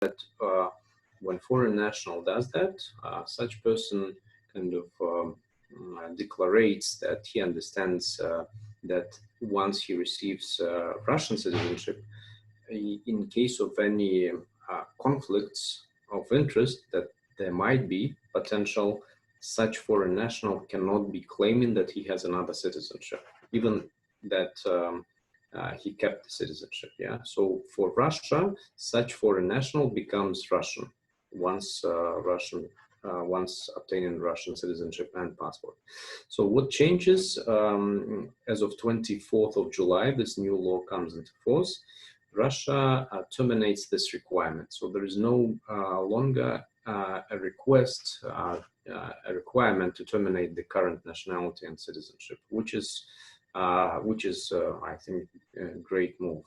that when foreign national does that, such person kind of declares that he understands that once he receives Russian citizenship, in case of any conflicts of interest that there might be potential, such foreign national cannot be claiming that he has another citizenship, even that he kept the citizenship. Yeah. So for Russia, such foreign national becomes Russian once once obtaining Russian citizenship and passport. So what changes as of 24th of July, this new law comes into force. Russia terminates this requirement. So there is no longer a requirement to terminate the current nationality and citizenship, which is I think, a great move.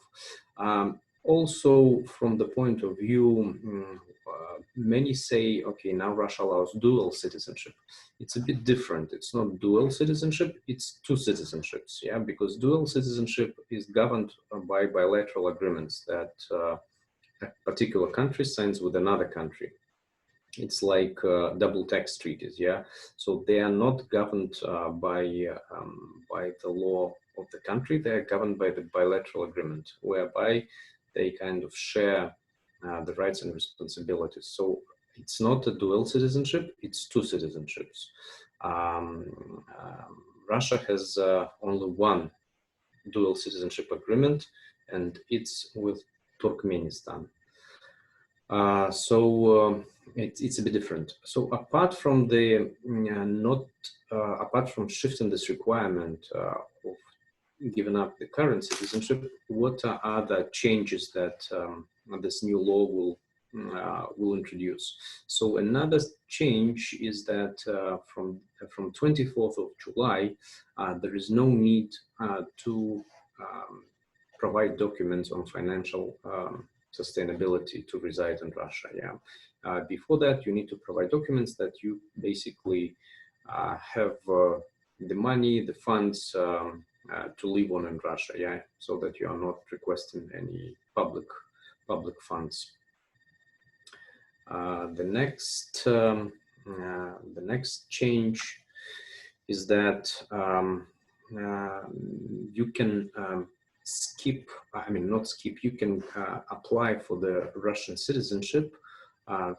Also, from the point of view, many say, okay, now Russia allows dual citizenship. It's a bit different. It's not dual citizenship, it's two citizenships, yeah, because dual citizenship is governed by bilateral agreements that a particular country signs with another country. It's like double tax treaties, yeah. So they are not governed by the law of the country. They are governed by the bilateral agreement, whereby they kind of share the rights and responsibilities. So it's not a dual citizenship; it's two citizenships. Russia has only one dual citizenship agreement, and it's with Turkmenistan. It's a bit different. So apart from the apart from shifting this requirement of giving up the current citizenship, what are other changes that this new law will introduce? So another change is that from 24th of July, there is no need to provide documents on financial sustainability to reside in Russia. Yeah. Before that, you need to provide documents that you basically have the money, the funds to live on in Russia. Yeah, so that you are not requesting any public funds. The next change is that you can skip, I mean, not skip, you can apply for the Russian citizenship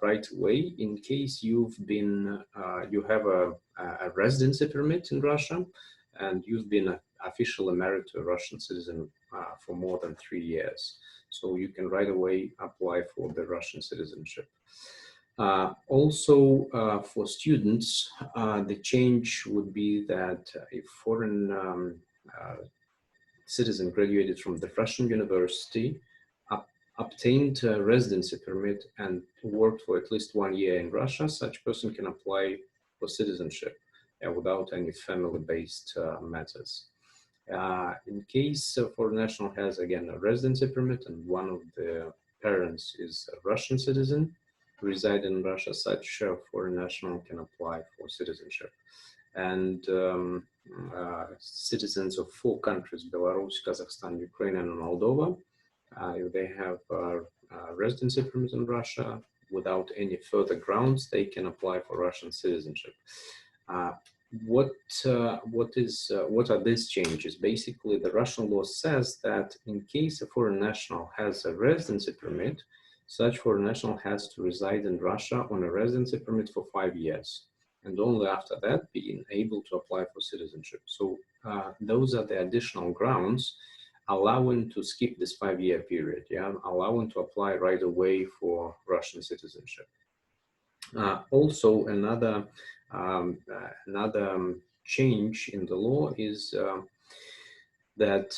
right away in case you've been, you have a residency permit in Russia and you've been officially married to a Russian citizen for more than 3 years. So you can right away apply for the Russian citizenship. Also, for students, the change would be that a foreign citizen graduated from the Russian university, obtained a residency permit and worked for at least 1 year in Russia, such person can apply for citizenship without any family-based matters. In case a foreign national has, again, a residency permit and one of the parents is a Russian citizen, reside in Russia, such a foreign national can apply for citizenship. And citizens of 4 countries, Belarus, Kazakhstan, Ukraine, and Moldova, if they have residency permit in Russia, without any further grounds, they can apply for Russian citizenship. What are these changes? Basically, the Russian law says that in case a foreign national has a residency permit, such foreign national has to reside in Russia on a residency permit for 5 years, and only after that being able to apply for citizenship. So those are the additional grounds allowing to skip this 5-year period, yeah, allowing to apply right away for Russian citizenship. Also, another change in the law is that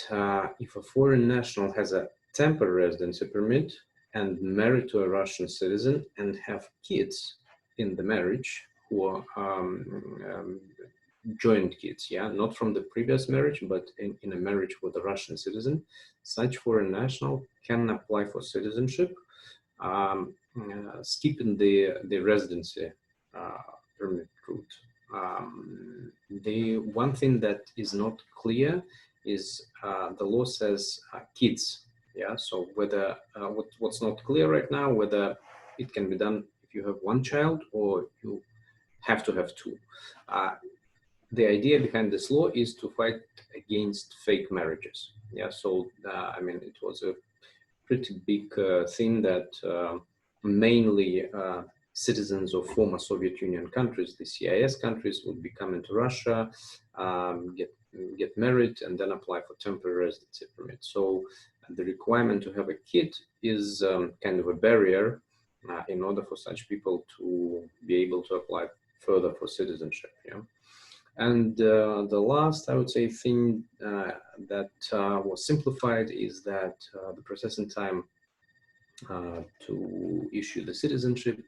if a foreign national has a temporary residency permit and married to a Russian citizen and have kids in the marriage who are joint kids, yeah, not from the previous marriage, but in a marriage with a Russian citizen, such foreign national can apply for citizenship, skipping the residency permit route. The one thing that is not clear is the law says kids Yeah, so whether what's not clear right now, whether it can be done if you have one child or you have to have two. Uh, the idea behind this law is to fight against fake marriages. Yeah, so I mean, it was a pretty big thing that mainly citizens of former Soviet Union countries, the CIS countries, would be coming to Russia, get married, and then apply for temporary residency permit. So the requirement to have a kid is kind of a barrier in order for such people to be able to apply further for citizenship. Yeah. And the last, I would say, thing that was simplified is that the processing time to issue the citizenship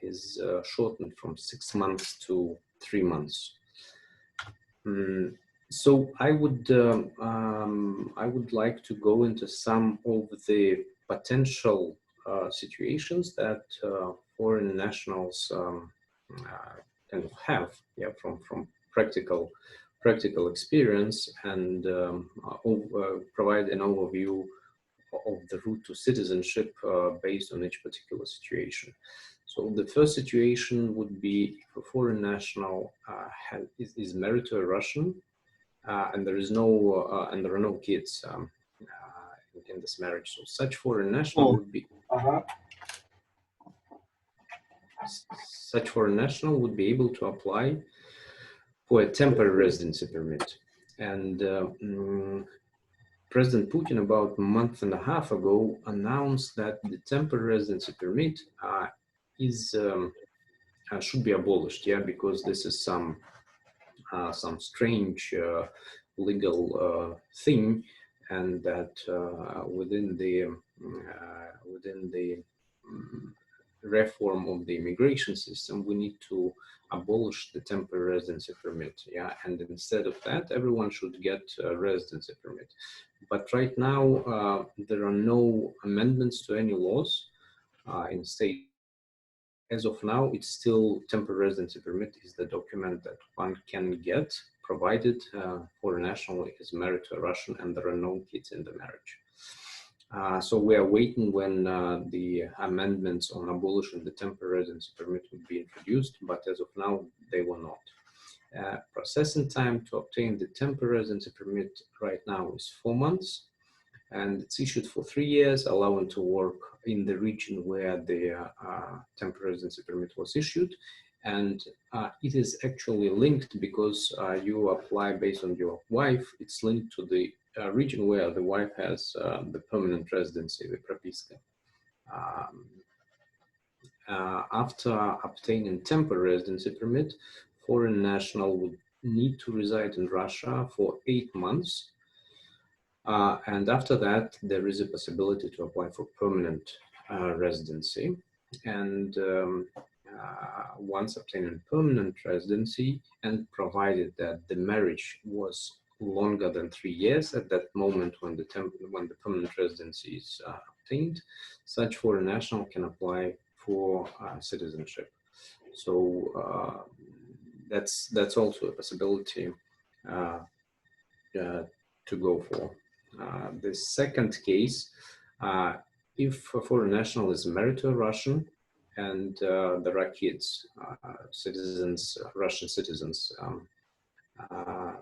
is shortened from 6 months to 3 months. So I would like to go into some of the potential situations that foreign nationals kind of have, yeah, from practical experience, and provide an overview of the route to citizenship based on each particular situation. So the first situation would be if a foreign national is married to a Russian, and there are no kids in this marriage. So such foreign national would be able to apply for a temporary residency permit. And President Putin, about a month and a half ago, announced that the temporary residency permit should be abolished. Yeah, because this is some strange legal thing, and that within the reform of the immigration system, we need to abolish the temporary residency permit. Yeah, and instead of that, everyone should get a residency permit. But right now, there are no amendments to any laws in state. As of now, it's still temporary residency permit is the document that one can get, provided foreign national is married to a Russian and there are no kids in the marriage. So we are waiting when the amendments on abolishing the temporary residency permit will be introduced, but as of now, they will not. Processing time to obtain the temporary residency permit right now is 4 months, and it's issued for 3 years, allowing to work in the region where the temporary residency permit was issued. And it is actually linked because you apply based on your wife. It's linked to the region where the wife has the permanent residency, the propiska. After obtaining temporary residency permit, foreign national would need to reside in Russia for 8 months. And after that, there is a possibility to apply for permanent residency. And once obtaining permanent residency, and provided that the marriage was longer than 3 years at that moment when the permanent residency is obtained, such foreign national can apply for citizenship. So that's also a possibility to go for. The second case, if a foreign national is married to a Russian and there are kids, Russian citizens,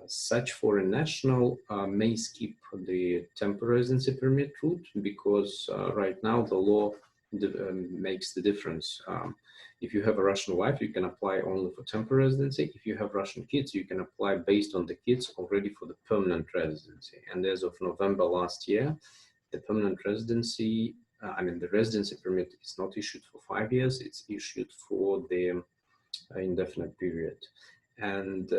such foreign national may skip the temporary residency permit route because right now the law makes the difference. If you have a Russian wife, you can apply only for temporary residency. If you have Russian kids, you can apply based on the kids already for the permanent residency. And as of November last year, the permanent residency, the residency permit is not issued for 5 years, it's issued for the indefinite period. And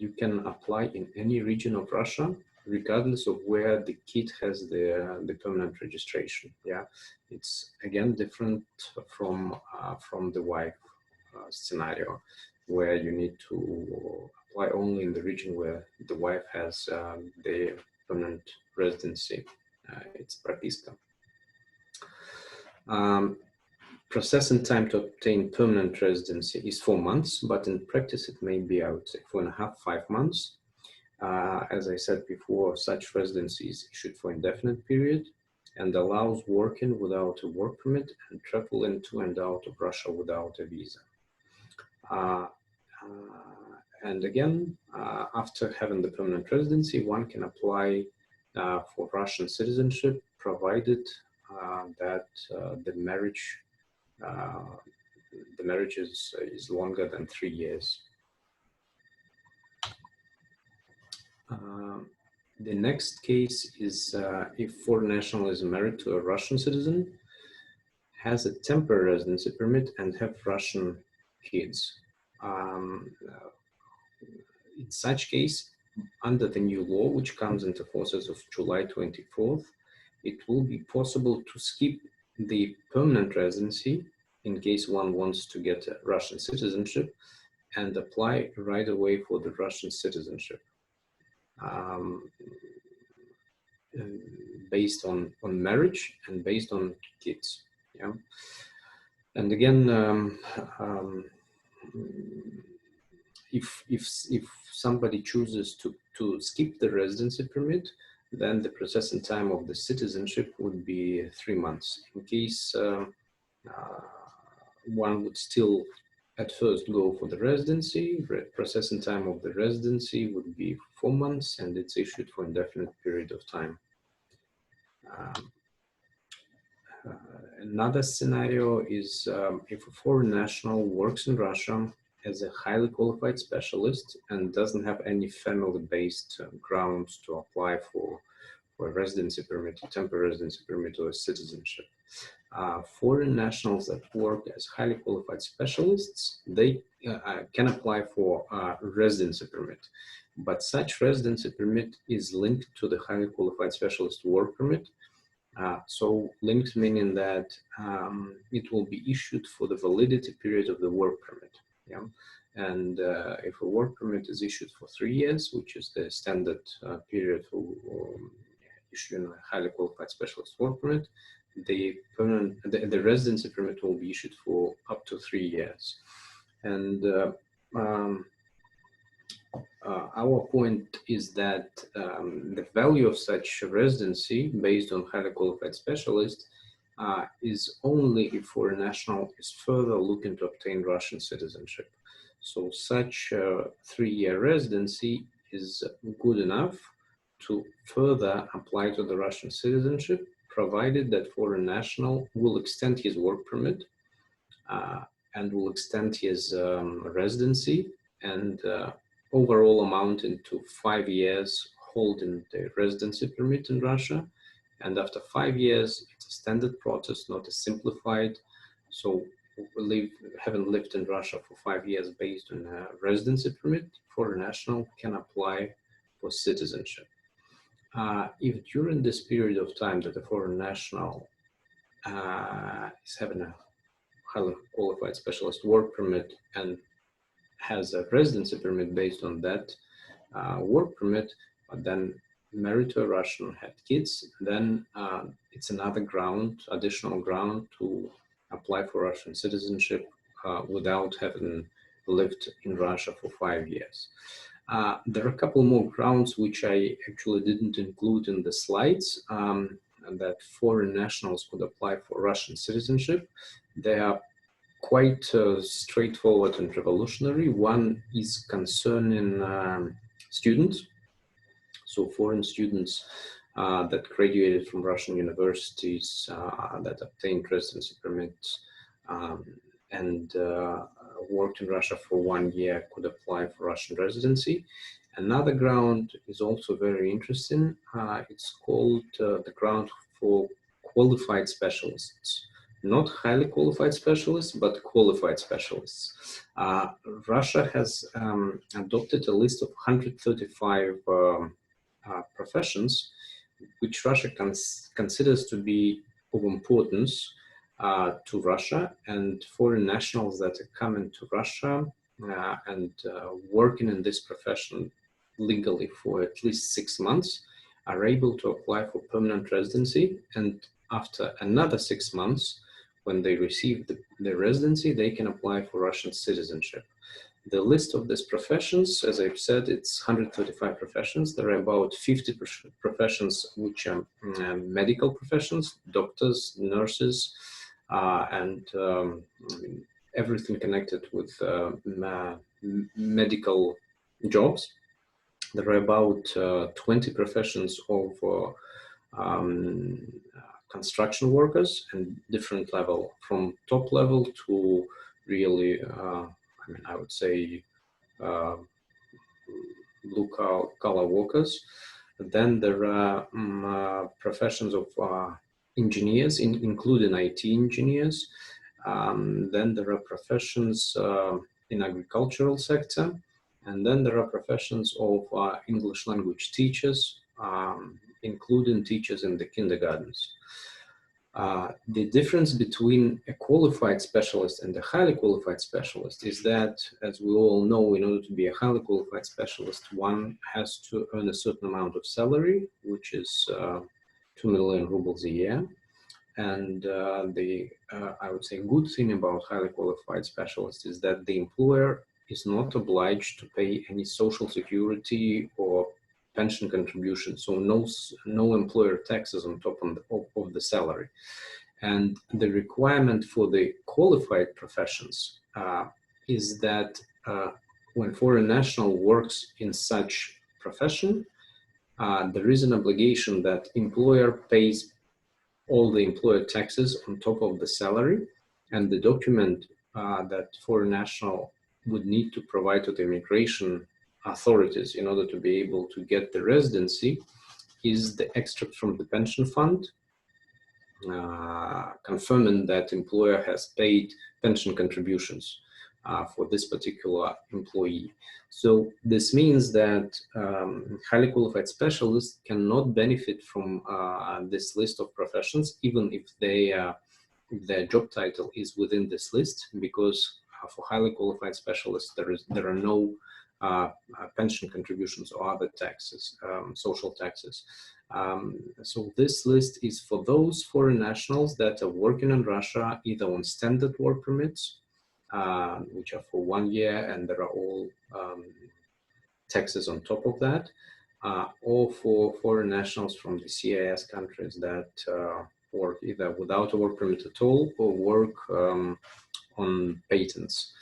you can apply in any region of Russia, regardless of where the kid has the permanent registration. Yeah, it's again different from the wife scenario, where you need to apply only in the region where the wife has the permanent residency. It's propiska. Processing time to obtain permanent residency is 4 months, but in practice it may be, I would say, 4.5, 5 months. As I said before, such residency is issued for indefinite period and allows working without a work permit and travel into and out of Russia without a visa. And again, after having the permanent residency, one can apply for Russian citizenship, provided that the marriage is longer than 3 years. The next case is if foreign national is married to a Russian citizen, has a temporary residency permit, and have Russian kids. In such case, under the new law, which comes into force as of July 24th, it will be possible to skip the permanent residency in case one wants to get a Russian citizenship and apply right away for the Russian citizenship. Based on marriage and based on kids. Yeah. And again, if somebody chooses to skip the residency permit, then the processing time of the citizenship would be 3 months. In case one would still at first go for the residency, processing time of the residency would be 4 months, and it's issued for indefinite period of time. Another scenario is if a foreign national works in Russia as a highly qualified specialist and doesn't have any family-based grounds to apply for a residency permit, a temporary residency permit, or a citizenship. Foreign nationals that work as highly qualified specialists, they can apply for a residency permit, but such residency permit is linked to the highly qualified specialist work permit. So linked meaning that it will be issued for the validity period of the work permit. Yeah? And if a work permit is issued for 3 years, which is the standard period for issuing a highly qualified specialist work permit, the residency permit will be issued for up to 3 years. And our point is that the value of such residency based on highly qualified specialist is only if foreign national is further looking to obtain Russian citizenship. So such 3-year residency is good enough to further apply to the Russian citizenship, provided that foreign national will extend his work permit and will extend his residency and overall amounting to 5 years holding the residency permit in Russia. And after 5 years, it's a standard process, not a simplified. So having lived in Russia for 5 years based on a residency permit, foreign national can apply for citizenship. If during this period of time that the foreign national is having a highly qualified specialist work permit and has a residency permit based on that work permit, but then married to a Russian, had kids, then it's another ground, additional ground to apply for Russian citizenship without having lived in Russia for 5 years. There are a couple more grounds which I actually didn't include in the slides, that foreign nationals could apply for Russian citizenship. They are quite straightforward and revolutionary. One is concerning students. So foreign students that graduated from Russian universities that obtained residency permits and worked in Russia for 1 year could apply for Russian residency. Another ground is also very interesting. It's called the ground for qualified specialists. Not highly qualified specialists, but qualified specialists. Russia has adopted a list of 135 professions which Russia considers to be of importance to Russia, and foreign nationals that are coming to Russia and working in this profession legally for at least 6 months are able to apply for permanent residency, and after another 6 months, when they receive the residency, they can apply for Russian citizenship. The list of these professions, as I've said, it's 135 professions. There are about 50 professions which are medical professions, doctors, nurses, and everything connected with medical jobs. There are about 20 professions of construction workers and different level, from top level to really, I would say, blue collar workers. Then there are professions of engineers, including IT engineers. Then there are professions in agricultural sector. And then there are professions of English language teachers, including teachers in the kindergartens. The difference between a qualified specialist and a highly qualified specialist is that, as we all know, in order to be a highly qualified specialist, one has to earn a certain amount of salary, which is 2 million rubles a year. And I would say, good thing about highly qualified specialists is that the employer is not obliged to pay any social security or pension contribution, so no employer taxes on top of the salary. And the requirement for the qualified professions is that when foreign national works in such profession, there is an obligation that employer pays all the employer taxes on top of the salary, and the document that foreign national would need to provide to the immigration authorities in order to be able to get the residency is the extract from the pension fund, confirming that employer has paid pension contributions for this particular employee. So this means that highly qualified specialists cannot benefit from this list of professions, even if their job title is within this list, because for highly qualified specialists, there are no pension contributions or other taxes, social taxes. So this list is for those foreign nationals that are working in Russia, either on standard work permits, which are for 1 year, and there are all taxes on top of that, or for foreign nationals from the CIS countries that work either without a work permit at all or work on patents,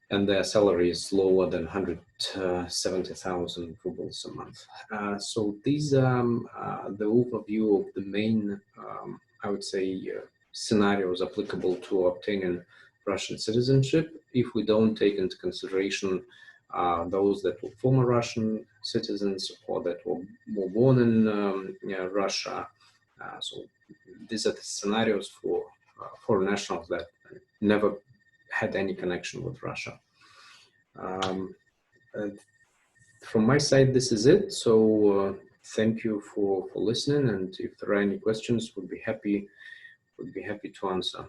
and their salary is lower than 170,000 rubles a month. So these are the overview of the main, I would say, scenarios applicable to obtaining Russian citizenship, if we don't take into consideration those that were former Russian citizens or that were born in Russia. So these are the scenarios for foreign nationals that never had any connection with Russia. From my side, this is it. So thank you for listening, and if there are any questions, would be happy to answer.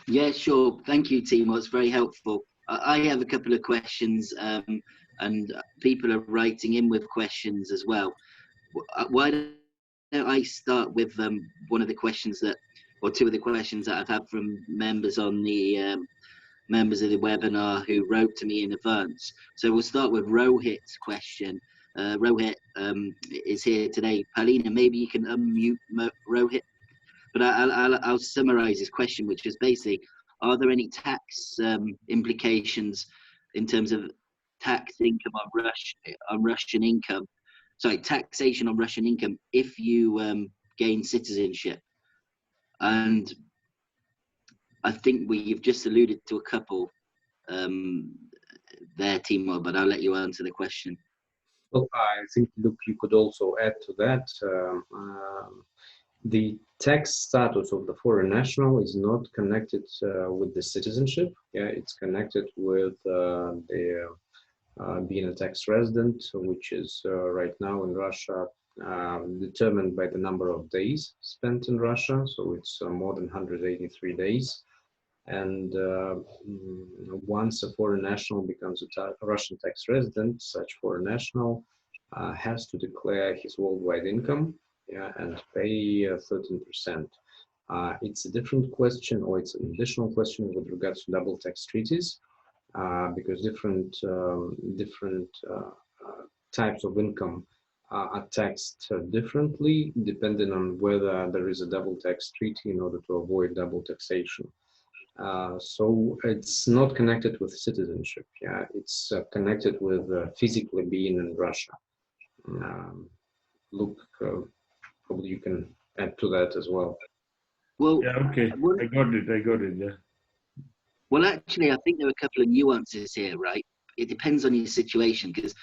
Yeah, sure. Thank you, Timo. It's very helpful. I have a couple of questions, and people are writing in with questions as well. Why don't I start with one of the questions or two of the questions that I've had from members on the members of the webinar who wrote to me in advance. So we'll start with Rohit's question. Rohit is here today. Paulina, maybe you can unmute Rohit. But I'll summarize his question, which is basically, are there any tax implications in terms of tax income on Russian income? Sorry, taxation on Russian income if you gain citizenship? And I think you've just alluded to a couple there, Timo, but I'll let you answer the question. Well, I think, Luke, you could also add to that. The tax status of the foreign national is not connected with the citizenship. Yeah, it's connected with being a tax resident, which is right now in Russia determined by the number of days spent in Russia. So it's more than 183 days. And once a foreign national becomes a Russian tax resident, such foreign national has to declare his worldwide income, yeah, and pay 13%. It's a different question, or it's an additional question with regards to double tax treaties, because different types of income are taxed differently depending on whether there is a double tax treaty in order to avoid double taxation. So it's not connected with citizenship. Yeah, it's connected with physically being in Russia. Look, probably you can add to that as well. Well, Yeah, okay. I got it. I got it. Yeah. well, actually, I think there are a couple of nuances here, right? It depends on your situation, because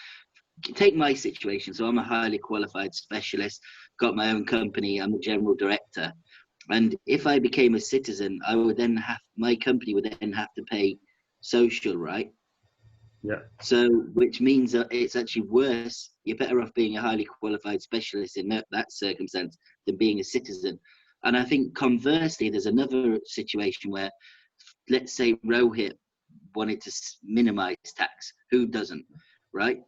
take my situation. So I'm a highly qualified specialist, got my own company, I'm a general director. And if I became a citizen, I would then my company would then have to pay social, right? Yeah. So, which means that it's actually worse. You're better off being a highly qualified specialist in that circumstance than being a citizen. And I think conversely, there's another situation where, let's say Rohit wanted to minimize tax. Who doesn't, right?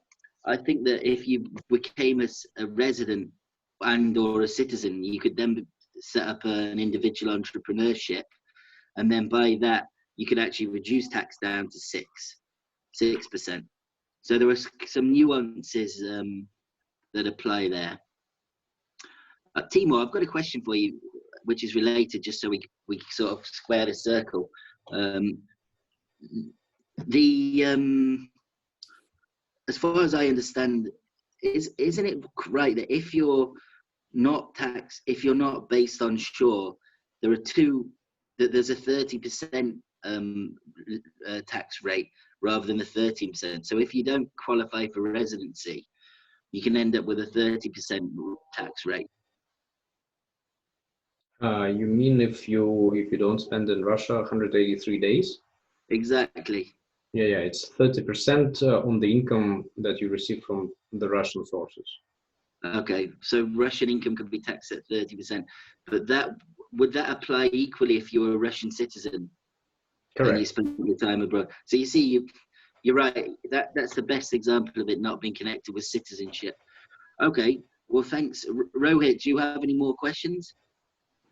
I think that if you became a resident and or a citizen, you could then set up an individual entrepreneurship, and then by that you could actually reduce tax down to 6%. So there are some nuances that apply there. Timur, I've got a question for you, which is related, just so we sort of square the circle. As far as I understand, isn't it right that if you're not based on shore, there's a 30% tax rate rather than the 13%. So if you don't qualify for residency, you can end up with a 30% tax rate. You mean if you don't spend in Russia 183 days? Exactly. Yeah, it's 30% on the income that you receive from the Russian sources. Okay, so Russian income could be taxed at 30%, but would that apply equally if you were a Russian citizen? Correct. And you spent your time abroad? So you see, you're right. That's the best example of it not being connected with citizenship. Okay, well, thanks. Rohit, do you have any more questions?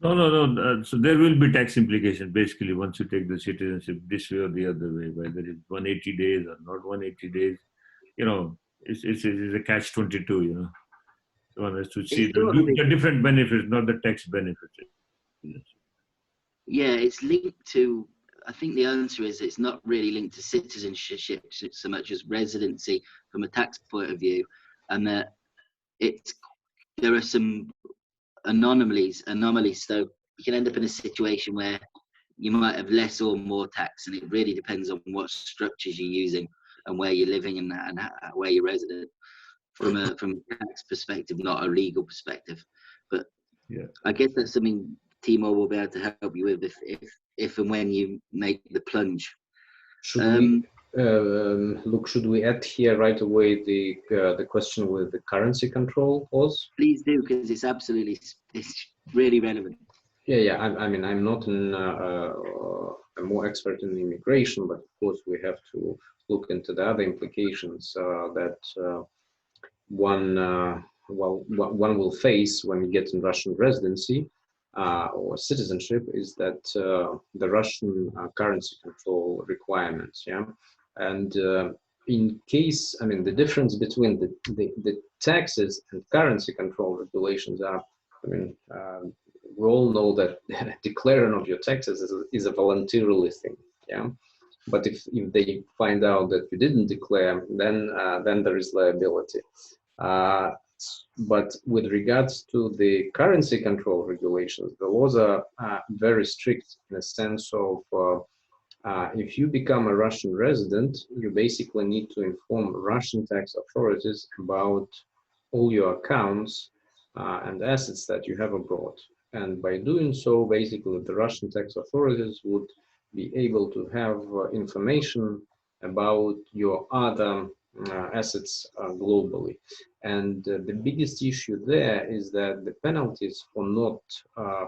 No. So there will be tax implication basically once you take the citizenship this way or the other way, whether it's 180 days or not 180 days. It's a catch-22. So one has to see the different benefits, not the tax benefits. Yeah, it's linked to. I think the answer is it's not really linked to citizenship so much as residency from a tax point of view, and that there are some anomalies. So you can end up in a situation where you might have less or more tax, and it really depends on what structures you're using and where you're living and where you're resident. From a tax perspective, not a legal perspective. But yeah, I guess that's something Timur will be able to help you with if and when you make the plunge. Should we add here right away the question with the currency control clause? Please do, because it's really relevant. Yeah. I mean, I'm not a more expert in immigration, but of course we have to look into the other implications that one will face when you get in Russian residency or citizenship, is that the Russian currency control requirements. Yeah, and in case, I mean, the difference between the taxes and currency control regulations are, I mean, we all know that declaring of your taxes is a voluntary thing. Yeah. But if they find out that you didn't declare, then there is liability. But with regards to the currency control regulations, the laws are very strict in the sense of if you become a Russian resident, you basically need to inform Russian tax authorities about all your accounts and assets that you have abroad. And by doing so, basically, the Russian tax authorities would be able to have information about your other assets globally. And the biggest issue there is that the penalties for not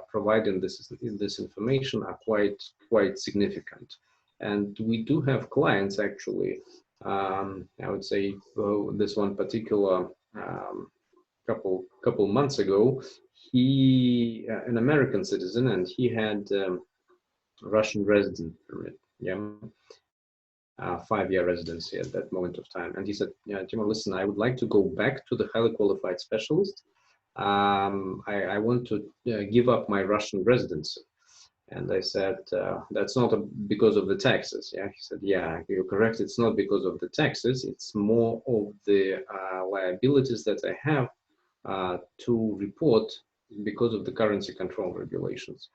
providing this information are quite significant. And we do have clients actually. I would say this one particular couple months ago, he an American citizen, and he had Russian resident permit. Yeah. 5-year residency at that moment of time. And he said, yeah, Timur, listen, I would like to go back to the highly qualified specialist. I want to give up my Russian residency. And I said, that's not because of the taxes. Yeah, he said, yeah, you're correct. It's not because of the taxes. It's more of the liabilities that I have to report because of the currency control regulations.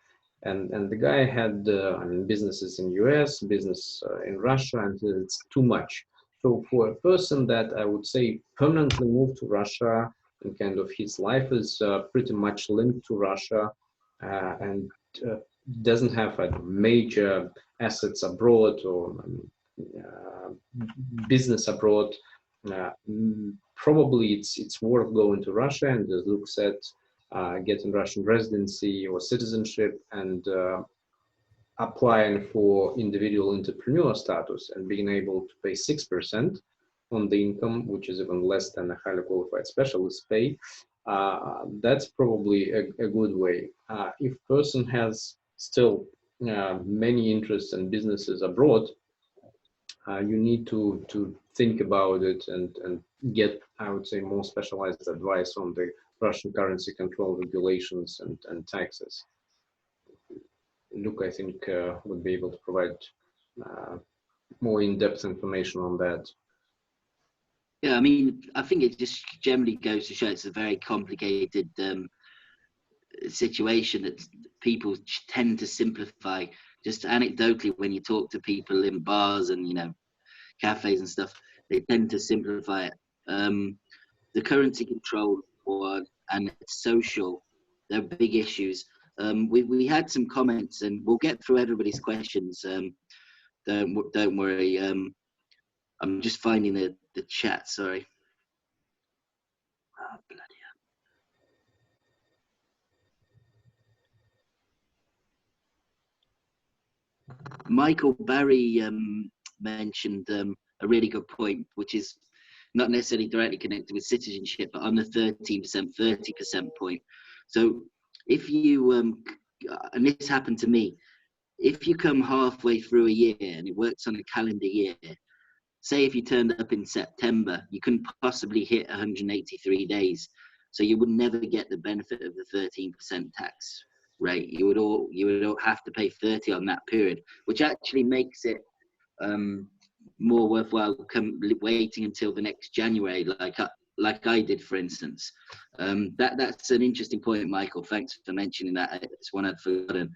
And the guy had I mean, businesses in US, business in Russia, and it's too much. So for a person that I would say permanently moved to Russia and kind of his life is pretty much linked to Russia and doesn't have major assets abroad or business abroad, probably it's worth going to Russia and just looks at getting Russian residency or citizenship and applying for individual entrepreneur status and being able to pay 6% on the income, which is even less than a highly qualified specialist pay. That's probably a good way. If person has still many interests and businesses abroad, you need to think about it and get, I would say, more specialized advice on the Russian currency control regulations and taxes. Luke, I think, would be able to provide more in-depth information on that. Yeah, I mean, I think it just generally goes to show it's a very complicated situation that people tend to simplify. Just anecdotally, when you talk to people in bars and, you know, cafes and stuff, they tend to simplify it. The currency control one and social, they're big issues. We had some comments, and we'll get through everybody's questions. Don't worry. I'm just finding the chat. Sorry. Oh, bloody hell. Michael Barry mentioned a really good point, which is not necessarily directly connected with citizenship, but on the 13%, 30% point. So if you, and this happened to me, if you come halfway through a year and it works on a calendar year, say if you turned up in September, you couldn't possibly hit 183 days. So you would never get the benefit of the 13% tax rate. You would all have to pay 30 on that period, which actually makes it more worthwhile waiting until the next January, like I did, for instance. That's an interesting point, Michael. Thanks for mentioning that. It's one I'd forgotten.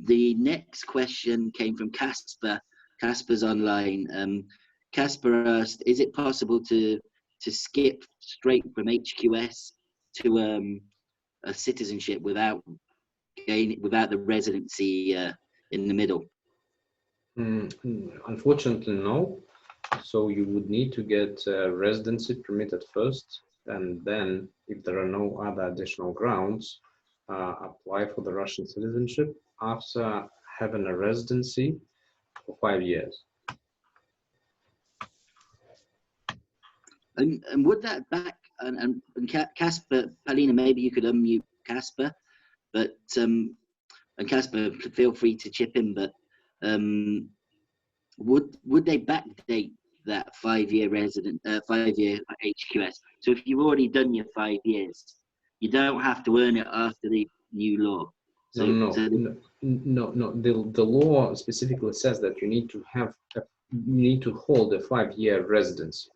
The next question came from Casper. Casper's online. Casper asked, is it possible to skip straight from HQS to a citizenship without the residency in the middle? Unfortunately, no. So you would need to get residency permit at first, and then if there are no other additional grounds, apply for the Russian citizenship after having a residency for 5 years. And would that back and Casper, Palina, maybe you could unmute Casper, but and Casper, feel free to chip in, but would they backdate that 5-year resident 5-year HQS? So if you've already done your 5 years, you don't have to earn it after the new law. So, no. The law specifically says that you need to hold a 5-year residency.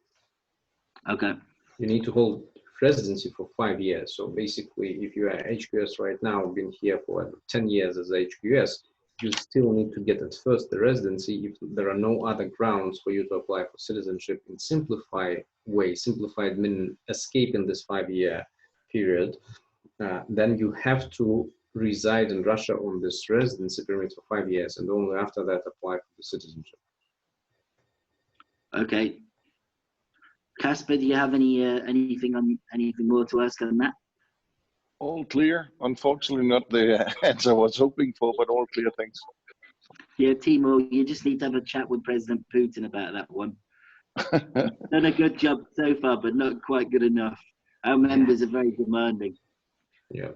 Okay. You need to hold residency for 5 years. So basically, if you are HQS right now, been here for 10 years as HQS, you still need to get at first the residency if there are no other grounds for you to apply for citizenship in simplified way. Simplified meaning escaping this 5-year period. Then you have to reside in Russia on this residency permit for 5 years, and only after that apply for the citizenship. Okay. Casper, do you have anything more to ask on that? All clear. Unfortunately, not the answer I was hoping for, but all clear. Thanks. Yeah, Timur, you just need to have a chat with President Putin about that one. Done a good job so far, but not quite good enough. Our members are very demanding. Yeah.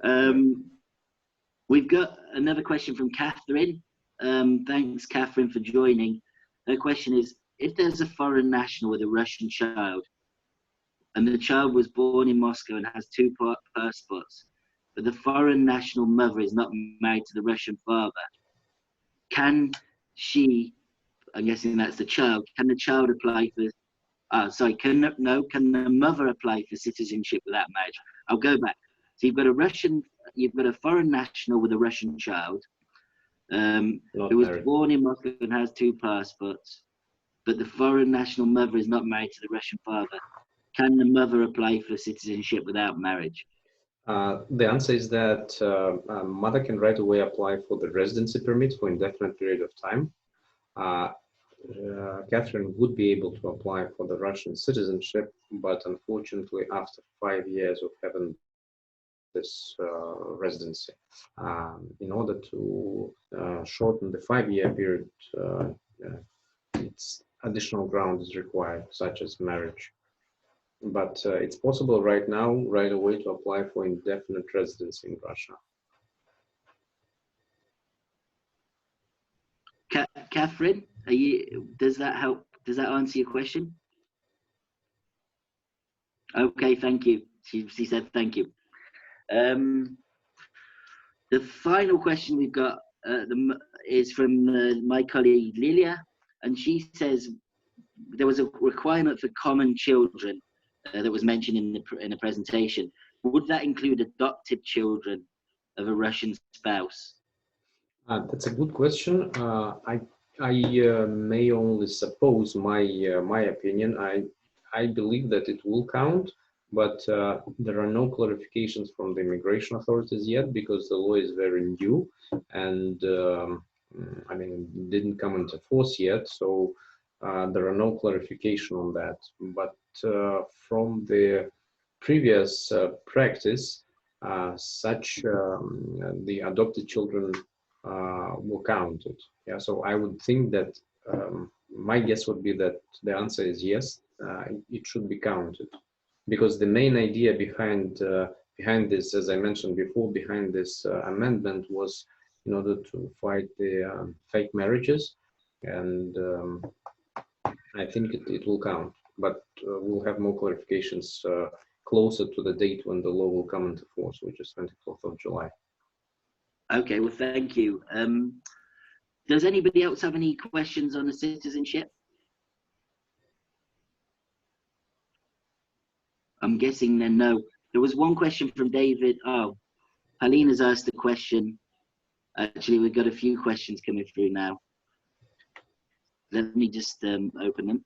We've got another question from Catherine. Thanks, Catherine, for joining. Her question is, if there's a foreign national with a Russian child, and the child was born in Moscow and has two passports, but the foreign national mother is not married to the Russian father, can she, I'm guessing that's the child, can the child apply for, can the mother apply for citizenship without marriage? I'll go back. So you've got a foreign national with a Russian child, who was born in Moscow and has two passports, but the foreign national mother is not married to the Russian father. Can the mother apply for citizenship without marriage? The answer is that mother can right away apply for the residency permit for indefinite period of time. Catherine would be able to apply for the Russian citizenship, but unfortunately, after 5 years of having this residency, in order to shorten the 5-year period, it's additional ground is required, such as marriage. But it's possible right now, right away, to apply for indefinite residency in Russia. Catherine, does that help? Does that answer your question? Okay, thank you. She said thank you. The final question we've got is from my colleague Lilia, and she says there was a requirement for common children that was mentioned in the presentation. Would that include adopted children of a Russian spouse? That's a good question. I may only suppose my opinion. I believe that it will count, but there are no clarifications from the immigration authorities yet because the law is very new and I mean, it didn't come into force yet. So there are no clarification on that. But from the previous practice, the adopted children were counted. Yeah, so I would think that my guess would be that the answer is yes. It should be counted because the main idea behind this, as I mentioned before, behind this amendment was in order to fight the fake marriages, and I think it will count. But we'll have more clarifications closer to the date when the law will come into force, which is 24th of July. Okay, well, thank you. Does anybody else have any questions on the citizenship? I'm guessing then no. There was one question from David. Oh, Halina's asked a question. Actually, we've got a few questions coming through now. Let me just open them.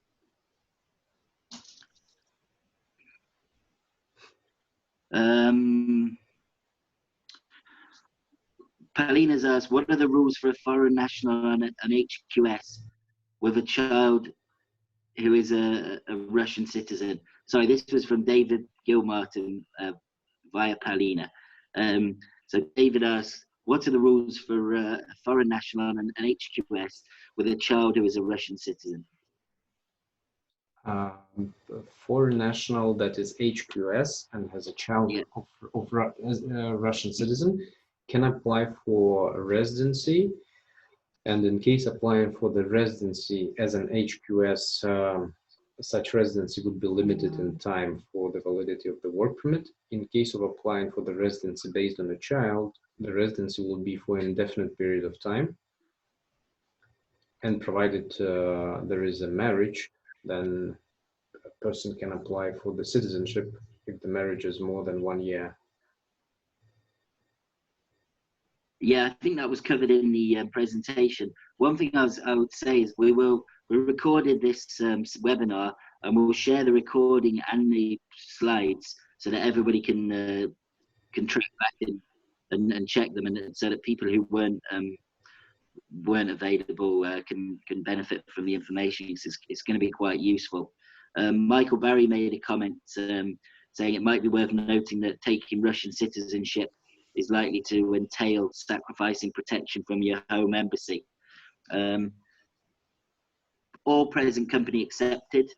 Paulina's asked, what are the rules for a foreign national and an HQS with a child who is a Russian citizen? Sorry, this was from David Gilmartin via Paulina. So David asks, what are the rules for a foreign national and an HQS with a child who is a Russian citizen? Foreign national that is HQS and has a child of Russian citizen can apply for residency, and in case applying for the residency as an HQS, such residency would be limited in time for the validity of the work permit. In case of applying for the residency based on a child, the residency will be for an indefinite period of time, and provided there is a marriage, then a person can apply for the citizenship if the marriage is more than 1 year. Yeah, I think that was covered in the presentation. One thing I would say is we recorded this webinar, and we'll share the recording and the slides so that everybody can track back in and check them, and so that people who weren't available can benefit from the information. It's going to be quite useful. Michael Barry made a comment saying it might be worth noting that taking Russian citizenship is likely to entail sacrificing protection from your home embassy. All present company accepted.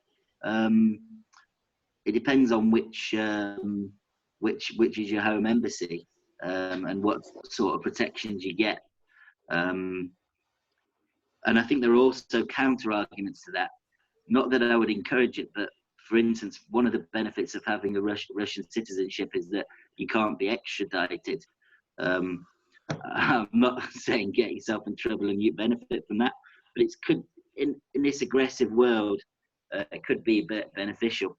it depends on which is your home embassy, and what sort of protections you get. And I think there are also counter arguments to that. Not that I would encourage it, but for instance, one of the benefits of having a Russian citizenship is that you can't be extradited. I'm not saying get yourself in trouble and you benefit from that, but it could, in this aggressive world, it could be beneficial.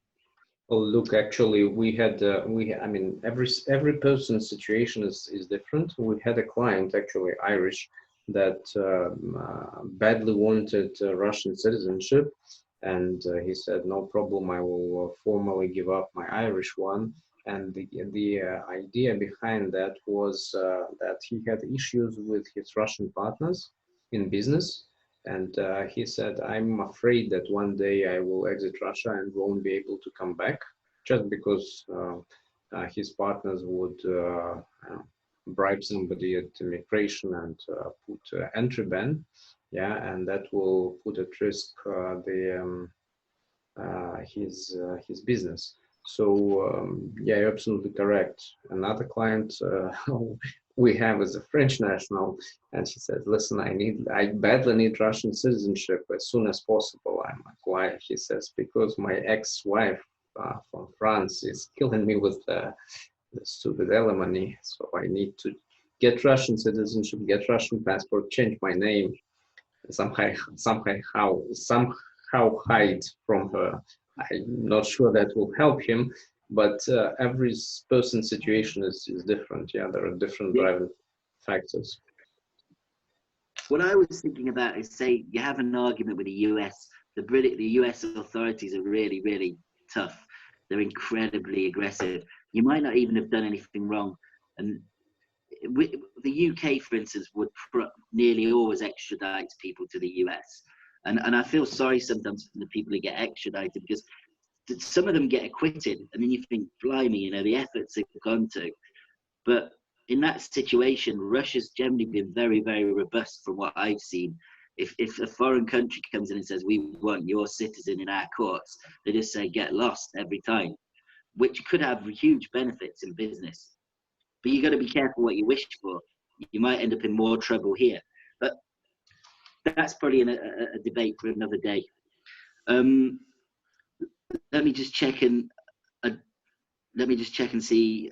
Well, look, actually, I mean, every person's situation is different. We had a client, actually Irish, that badly wanted Russian citizenship, and he said, no problem, I will formally give up my Irish one. And the idea behind that was that he had issues with his Russian partners in business. And he said, I'm afraid that one day I will exit Russia and won't be able to come back, just because his partners would bribe somebody at immigration and put entry ban. Yeah, and that will put at risk his business. So yeah, you're absolutely correct. Another client we have is a French national, and she said, "Listen, I badly need Russian citizenship as soon as possible." I'm like, "Why?" She says, "Because my ex-wife from France is killing me with the stupid alimony, so I need to get Russian citizenship, get Russian passport, change my name, somehow hide from her." I'm not sure that will help him, but every person's situation is different. Yeah, there are different driving factors. What I was thinking about is, say you have an argument with the US. The US authorities are really, really tough. They're incredibly aggressive. You might not even have done anything wrong. And the UK, for instance, would nearly always extradite people to the US. And I feel sorry sometimes for the people who get extradited, because some of them get acquitted, and then you think, blimey, you know, the efforts they've gone to. But in that situation, Russia's generally been very, very robust from what I've seen. If a foreign country comes in and says, we want your citizen in our courts, they just say, get lost every time, which could have huge benefits in business. But you got to be careful what you wish for. You might end up in more trouble here. But that's probably a debate for another day. Let me just check and see.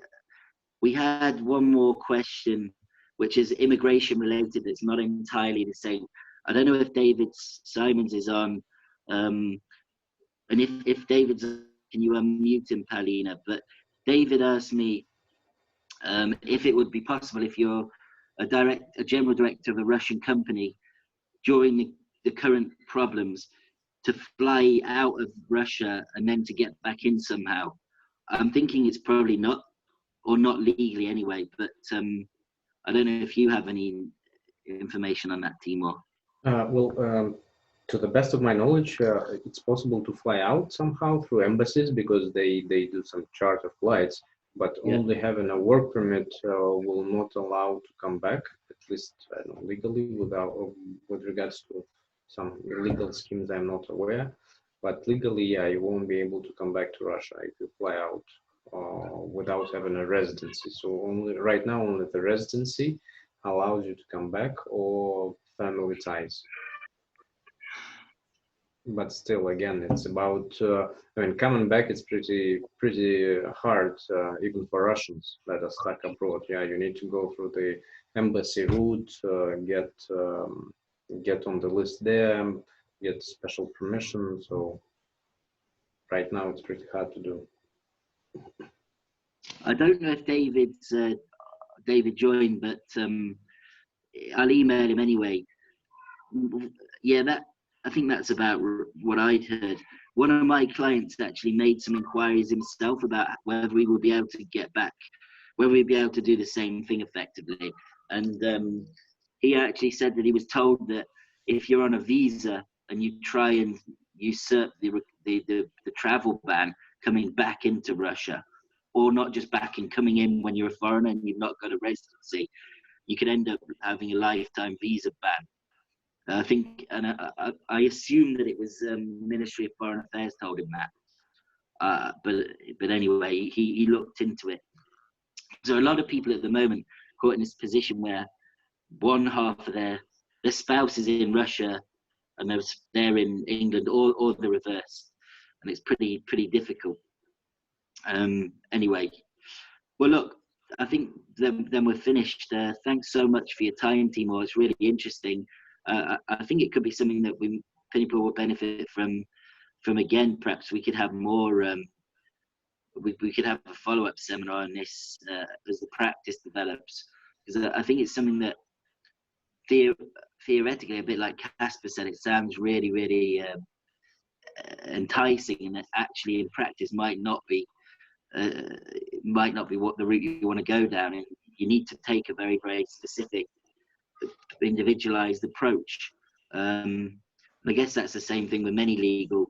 We had one more question, which is immigration related. It's not entirely the same. I don't know if David Simons is on, and if David's on, can you unmute him, Paulina? But David asked me if it would be possible, if you're a general director of a Russian company during the current problems, to fly out of Russia and then to get back in somehow. I'm thinking it's probably not, or not legally anyway, but I don't know if you have any information on that, Timur. Well, to the best of my knowledge, it's possible to fly out somehow through embassies, because they do some charter flights, but only having a work permit will not allow to come back, at least legally, with regards to some illegal schemes I'm not aware. But legally, you won't be able to come back to Russia if you fly out without having a residency. So right now, only the residency allows you to come back, or family ties. But still, again, it's about, I mean, coming back is pretty hard, even for Russians that are stuck abroad. Yeah, you need to go through the embassy route, get on the list there, get special permission. So right now it's pretty hard to do. I don't know if David joined, but I'll email him anyway. Yeah, I think that's about what I'd heard. One of my clients actually made some inquiries himself about whether we would be able to get back, whether we'd be able to do the same thing effectively. And he actually said that he was told that if you're on a visa and you try and usurp the travel ban coming back into Russia, or not just back and coming in when you're a foreigner and you've not got a residency, you could end up having a lifetime visa ban. I think, and I assume that it was Ministry of Foreign Affairs told him that. But anyway, he looked into it. So a lot of people at the moment caught in this position where one half of their spouse is in Russia and they're in England, or the reverse, and it's pretty difficult. Anyway, well, look, I think then we're finished. Thanks so much for your time, Timur. It's really interesting. I think it could be something that people will benefit from. Again, perhaps we could have more. We could have a follow-up seminar on this as the practice develops, because I think it's something that theoretically, a bit like Casper said, it sounds really enticing, and that actually in practice might not be what the route you want to go down. And you need to take a very specific, individualized approach. I guess that's the same thing with many legal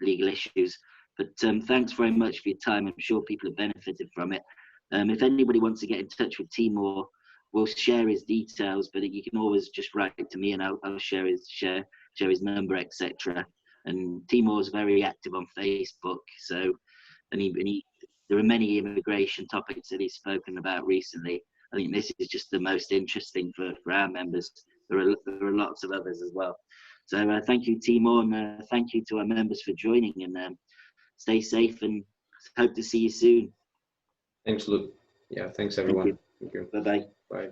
issues. But thanks very much for your time. I'm sure people have benefited from it. If anybody wants to get in touch with Timur, we'll share his details, but you can always just write to me and I'll share his number, etc. And Timur's very active on Facebook, so there are many immigration topics that he's spoken about recently. I think this is just the most interesting for our members. There are lots of others as well. So thank you, Timur, and thank you to our members for joining, and stay safe and hope to see you soon. Thanks, Luke. Yeah, thanks everyone. Thank you. Bye-bye. Bye.